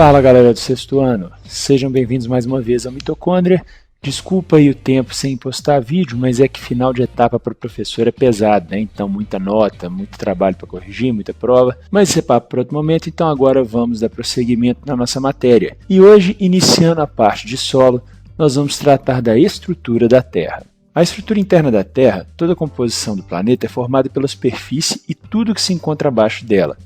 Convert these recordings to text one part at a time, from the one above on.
Fala galera do sexto ano, sejam bem-vindos mais uma vez ao Mitocôndria. Desculpa aí o tempo sem postar vídeo, mas é que final de etapa para o professor é pesado, né? Então muita nota, muito trabalho para corrigir, muita prova, mas isso é papo para outro momento, então agora vamos dar prosseguimento na nossa matéria. E hoje, iniciando a parte de solo, nós vamos tratar da estrutura da Terra. A estrutura interna da Terra, toda a composição do planeta é formada pela superfície e tudo que se encontra abaixo dela.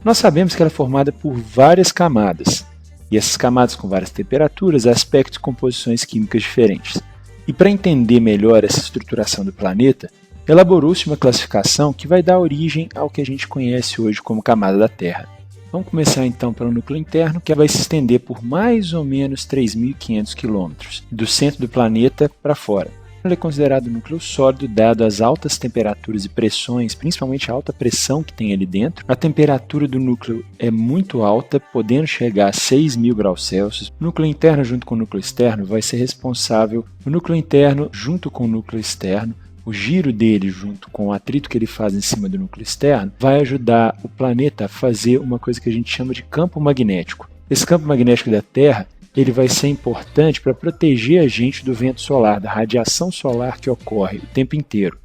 Nós sabemos que ela é formada por várias camadas, e essas camadas com várias temperaturas, aspectos e composições químicas diferentes. E para entender melhor essa estruturação do planeta, elaborou-se uma classificação que vai dar origem ao que a gente conhece hoje como camada da Terra. Vamos começar então pelo núcleo interno, que vai se estender por mais ou menos 3.500 km, do centro do planeta para fora. Ele é considerado núcleo sólido, dado as altas temperaturas e pressões, principalmente a alta pressão que tem ali dentro. A temperatura do núcleo é muito alta, podendo chegar a 6.000 graus Celsius. O núcleo interno junto com o núcleo externo vai ser responsável, o núcleo interno junto com o núcleo externo, o giro dele junto com o atrito que ele faz em cima do núcleo externo, vai ajudar o planeta a fazer uma coisa que a gente chama de campo magnético. Esse campo magnético da Terra ele vai ser importante para proteger a gente do vento solar, da radiação solar que ocorre o tempo inteiro.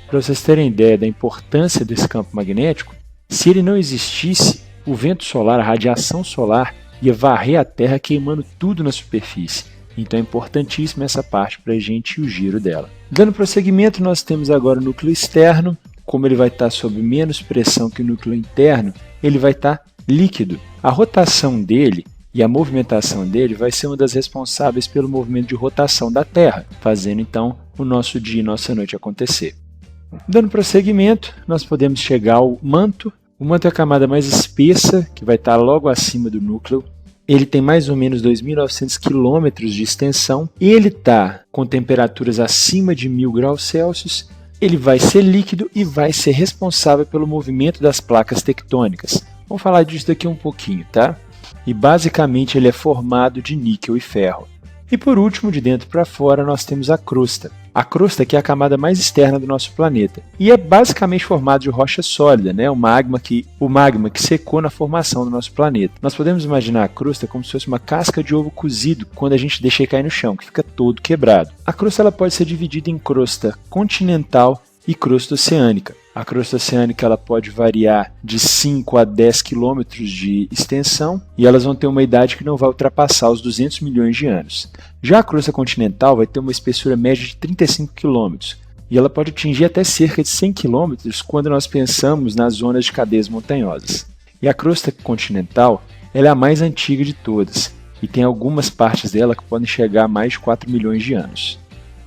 Para vocês terem ideia da importância desse campo magnético, se ele não existisse, o vento solar, a radiação solar, ia varrer a Terra queimando tudo na superfície. Então é importantíssima essa parte para a gente e o giro dela. Dando prosseguimento, nós temos agora o núcleo externo. Como ele vai estar sob menos pressão que o núcleo interno, ele vai estar líquido. A rotação dele e a movimentação dele vai ser uma das responsáveis pelo movimento de rotação da Terra, fazendo então o nosso dia e nossa noite acontecer. Dando prosseguimento, nós podemos chegar ao manto. O manto é a camada mais espessa, que vai estar logo acima do núcleo. Ele tem mais ou menos 2.900 km de extensão. Ele está com temperaturas acima de 1.000 graus Celsius. Ele vai ser líquido e vai ser responsável pelo movimento das placas tectônicas. Vamos falar disso daqui um pouquinho, tá? E basicamente ele é formado de níquel e ferro. E por último, de dentro para fora, nós temos a crosta. A crosta que é a camada mais externa do nosso planeta. E é basicamente formado de rocha sólida, né? o magma que secou na formação do nosso planeta. Nós podemos imaginar a crosta como se fosse uma casca de ovo cozido quando a gente deixa ele cair no chão, que fica todo quebrado. A crosta ela pode ser dividida em crosta continental e crosta oceânica. A crosta oceânica ela pode variar de 5 a 10 km de extensão e elas vão ter uma idade que não vai ultrapassar os 200 milhões de anos. Já a crosta continental vai ter uma espessura média de 35 km e ela pode atingir até cerca de 100 km quando nós pensamos nas zonas de cadeias montanhosas. E a crosta continental ela é a mais antiga de todas e tem algumas partes dela que podem chegar a mais de 4 milhões de anos.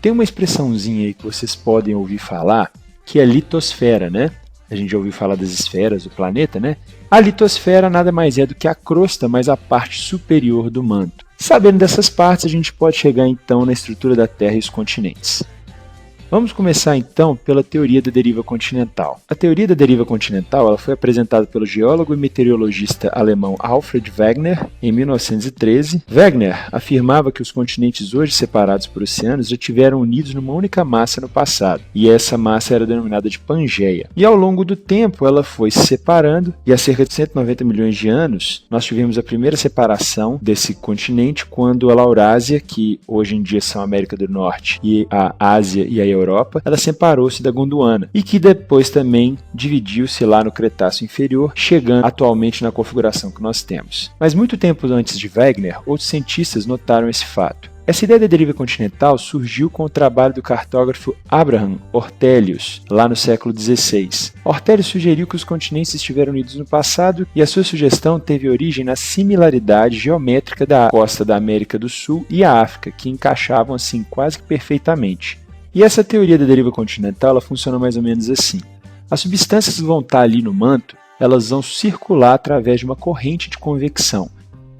Tem uma expressãozinha aí que vocês podem ouvir falar, que é litosfera, né? A gente já ouviu falar das esferas do planeta, né? A litosfera nada mais é do que a crosta, mas a parte superior do manto. Sabendo dessas partes, a gente pode chegar então na estrutura da Terra e os continentes. Vamos começar então pela teoria da deriva continental. A teoria da deriva continental ela foi apresentada pelo geólogo e meteorologista alemão Alfred Wegener em 1913. Wegener afirmava que os continentes hoje separados por oceanos já tiveram unidos numa única massa no passado, e essa massa era denominada de Pangeia. E ao longo do tempo ela foi se separando, e há cerca de 190 milhões de anos nós tivemos a primeira separação desse continente quando a Laurásia, que hoje em dia são a América do Norte e a Ásia e a Europa, ela separou-se da Gondwana e que depois também dividiu-se lá no Cretáceo Inferior, chegando atualmente na configuração que nós temos. Mas muito tempo antes de Wegener, outros cientistas notaram esse fato. Essa ideia da deriva continental surgiu com o trabalho do cartógrafo Abraham Ortelius, lá no século XVI. Ortelius sugeriu que os continentes estiveram unidos no passado e a sua sugestão teve origem na similaridade geométrica da costa da América do Sul e a África, que encaixavam assim quase que perfeitamente. E essa teoria da deriva continental ela funciona mais ou menos assim. As substâncias que vão estar ali no manto, elas vão circular através de uma corrente de convecção.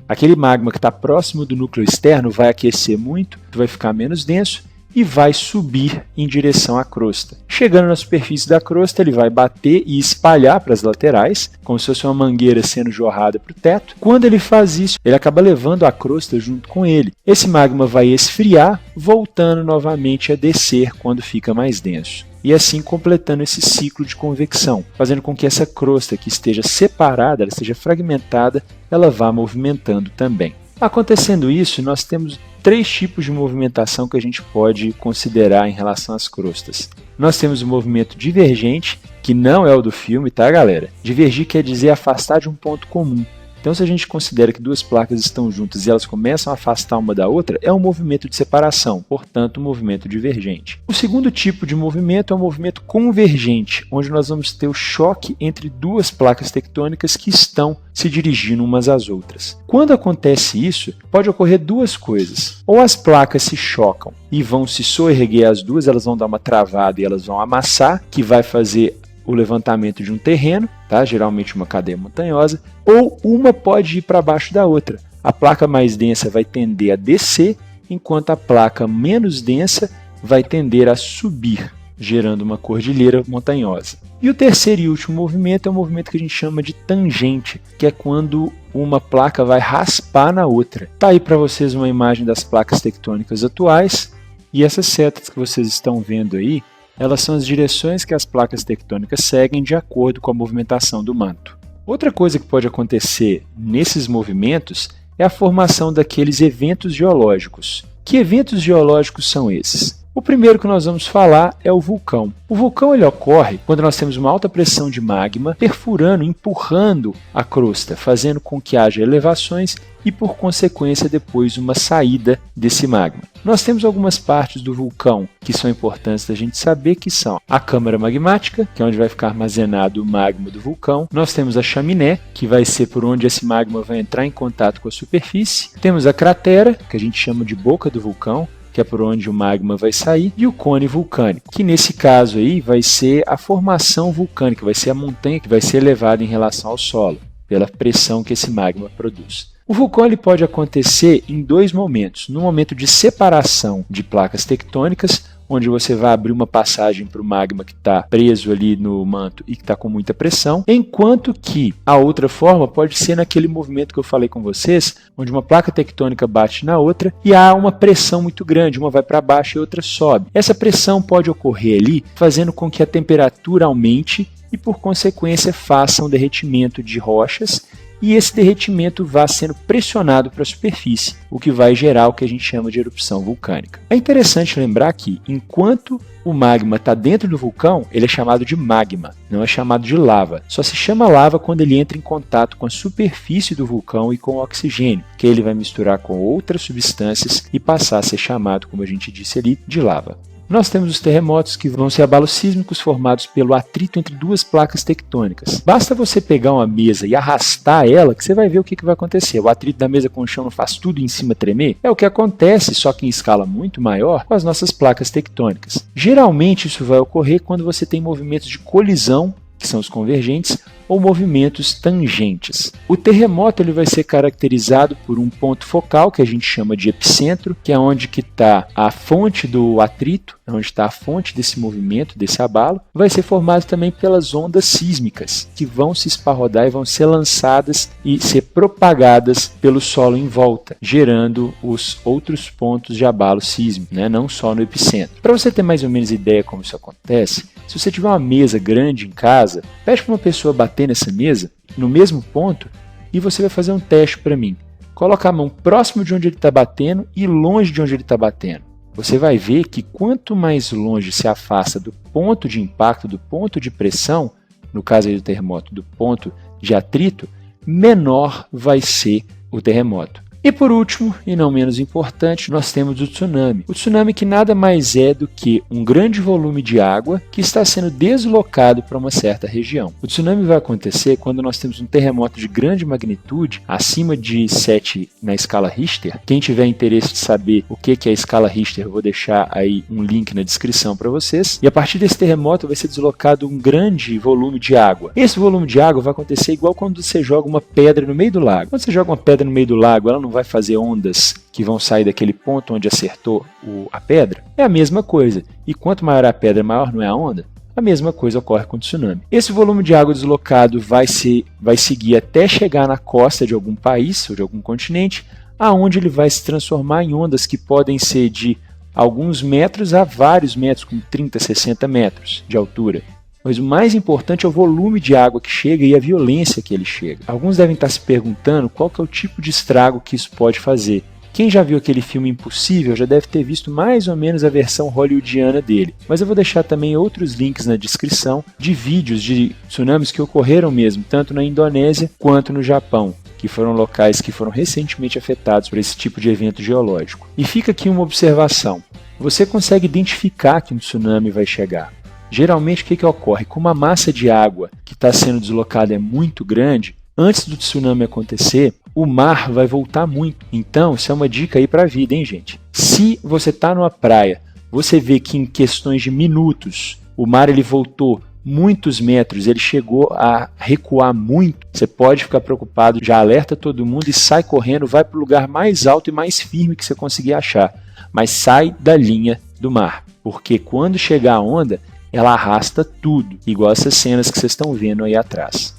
Aquele magma que está próximo do núcleo externo vai aquecer muito, vai ficar menos denso, e vai subir em direção à crosta. Chegando na superfície da crosta, ele vai bater e espalhar para as laterais, como se fosse uma mangueira sendo jorrada para o teto. Quando ele faz isso, ele acaba levando a crosta junto com ele. Esse magma vai esfriar, voltando novamente a descer quando fica mais denso. E assim completando esse ciclo de convecção, fazendo com que essa crosta que esteja separada, ela esteja fragmentada, ela vá movimentando também. Acontecendo isso, nós temos 3 tipos de movimentação que a gente pode considerar em relação às crostas. Nós temos o movimento divergente, que não é o do filme, tá, galera? Divergir quer dizer afastar de um ponto comum. Então, se a gente considera que 2 placas estão juntas e elas começam a afastar uma da outra, é um movimento de separação, portanto, um movimento divergente. O segundo tipo de movimento é o movimento convergente, onde nós vamos ter o choque entre 2 placas tectônicas que estão se dirigindo umas às outras. Quando acontece isso, pode ocorrer 2 coisas. Ou as placas se chocam e vão se soerguer as duas, elas vão dar uma travada e elas vão amassar, que vai fazer o levantamento de um terreno, tá? Geralmente uma cadeia montanhosa, ou uma pode ir para baixo da outra. A placa mais densa vai tender a descer, enquanto a placa menos densa vai tender a subir, gerando uma cordilheira montanhosa. E o terceiro e último movimento é um movimento que a gente chama de tangente, que é quando uma placa vai raspar na outra. Tá aí para vocês uma imagem das placas tectônicas atuais, e essas setas que vocês estão vendo aí, elas são as direções que as placas tectônicas seguem de acordo com a movimentação do manto. Outra coisa que pode acontecer nesses movimentos é a formação daqueles eventos geológicos. Que eventos geológicos são esses? O primeiro que nós vamos falar é o vulcão. O vulcão ele ocorre quando nós temos uma alta pressão de magma perfurando, empurrando a crosta, fazendo com que haja elevações e, por consequência, depois uma saída desse magma. Nós temos algumas partes do vulcão que são importantes da gente saber, que são a câmara magmática, que é onde vai ficar armazenado o magma do vulcão. Nós temos a chaminé, que vai ser por onde esse magma vai entrar em contato com a superfície. Temos a cratera, que a gente chama de boca do vulcão, que é por onde o magma vai sair, e o cone vulcânico, que nesse caso aí vai ser a formação vulcânica, vai ser a montanha que vai ser elevada em relação ao solo, pela pressão que esse magma produz. O vulcão ele pode acontecer em 2 momentos. No momento de separação de placas tectônicas, onde você vai abrir uma passagem para o magma que está preso ali no manto e que está com muita pressão, enquanto que a outra forma pode ser naquele movimento que eu falei com vocês, onde uma placa tectônica bate na outra e há uma pressão muito grande, uma vai para baixo e a outra sobe. Essa pressão pode ocorrer ali, fazendo com que a temperatura aumente e, por consequência, faça um derretimento de rochas, e esse derretimento vai sendo pressionado para a superfície, o que vai gerar o que a gente chama de erupção vulcânica. É interessante lembrar que, enquanto o magma está dentro do vulcão, ele é chamado de magma, não é chamado de lava. Só se chama lava quando ele entra em contato com a superfície do vulcão e com o oxigênio, que ele vai misturar com outras substâncias e passar a ser chamado, como a gente disse ali, de lava. Nós temos os terremotos, que vão ser abalos sísmicos formados pelo atrito entre 2 placas tectônicas. Basta você pegar uma mesa e arrastar ela que você vai ver o que vai acontecer. O atrito da mesa com o chão não faz tudo em cima tremer? É o que acontece, só que em escala muito maior, com as nossas placas tectônicas. Geralmente isso vai ocorrer quando você tem movimentos de colisão, que são os convergentes, ou movimentos tangentes. O terremoto ele vai ser caracterizado por um ponto focal, que a gente chama de epicentro, que é onde está a fonte do atrito, onde está a fonte desse movimento, desse abalo. Vai ser formado também pelas ondas sísmicas, que vão se esparrodar e vão ser lançadas e ser propagadas pelo solo em volta, gerando os outros pontos de abalo sísmico, né? Não só no epicentro. Para você ter mais ou menos ideia como isso acontece, se você tiver uma mesa grande em casa, pede para uma pessoa bater nessa mesa, no mesmo ponto, e você vai fazer um teste para mim. Coloca a mão próximo de onde ele está batendo e longe de onde ele está batendo. Você vai ver que quanto mais longe se afasta do ponto de impacto, do ponto de pressão, no caso aí do terremoto, do ponto de atrito, menor vai ser o terremoto. E por último, e não menos importante, nós temos o tsunami. O tsunami que nada mais é do que um grande volume de água que está sendo deslocado para uma certa região. O tsunami vai acontecer quando nós temos um terremoto de grande magnitude, acima de 7 na escala Richter. Quem tiver interesse de saber o que é a escala Richter, eu vou deixar aí um link na descrição para vocês. E a partir desse terremoto vai ser deslocado um grande volume de água. Esse volume de água vai acontecer igual quando você joga uma pedra no meio do lago. Quando você joga uma pedra no meio do lago, ela não não vai fazer ondas que vão sair daquele ponto onde acertou a pedra? É a mesma coisa. E quanto maior a pedra, maior não é a onda? A mesma coisa ocorre com o tsunami. Esse volume de água deslocado vai seguir até chegar na costa de algum país ou de algum continente, aonde ele vai se transformar em ondas que podem ser de alguns metros a vários metros, como 30, 60 metros de altura. Mas o mais importante é o volume de água que chega e a violência que ele chega. Alguns devem estar se perguntando qual que é o tipo de estrago que isso pode fazer. Quem já viu aquele filme Impossível já deve ter visto mais ou menos a versão hollywoodiana dele. Mas eu vou deixar também outros links na descrição de vídeos de tsunamis que ocorreram mesmo, tanto na Indonésia quanto no Japão, que foram locais que foram recentemente afetados por esse tipo de evento geológico. E fica aqui uma observação. Você consegue identificar que um tsunami vai chegar. Geralmente o que ocorre? Como a massa de água que está sendo deslocada é muito grande, antes do tsunami acontecer, o mar vai voltar muito. Então, isso é uma dica aí para a vida, hein, gente? Se você está numa praia, você vê que em questões de minutos o mar ele voltou muitos metros, ele chegou a recuar muito, você pode ficar preocupado, já alerta todo mundo e sai correndo, vai para o lugar mais alto e mais firme que você conseguir achar. Mas sai da linha do mar, porque quando chegar a onda, ela arrasta tudo, igual essas cenas que vocês estão vendo aí atrás.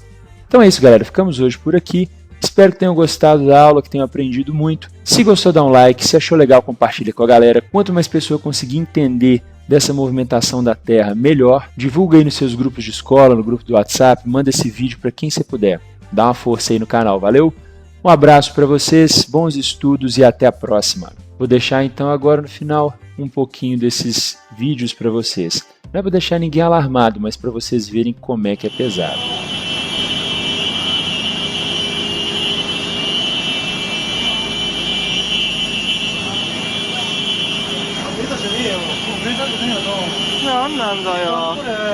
Então é isso, galera. Ficamos hoje por aqui. Espero que tenham gostado da aula, que tenham aprendido muito. Se gostou, dá um like. Se achou legal, compartilha com a galera. Quanto mais pessoa conseguir entender dessa movimentação da Terra, melhor. Divulga aí nos seus grupos de escola, no grupo do WhatsApp. Manda esse vídeo para quem você puder. Dá uma força aí no canal. Valeu? Um abraço para vocês, bons estudos e até a próxima. Vou deixar então agora no final um pouquinho desses vídeos para vocês. Não é para deixar ninguém alarmado, mas para vocês verem como é que é pesado. 왜 안 난다요? 그래.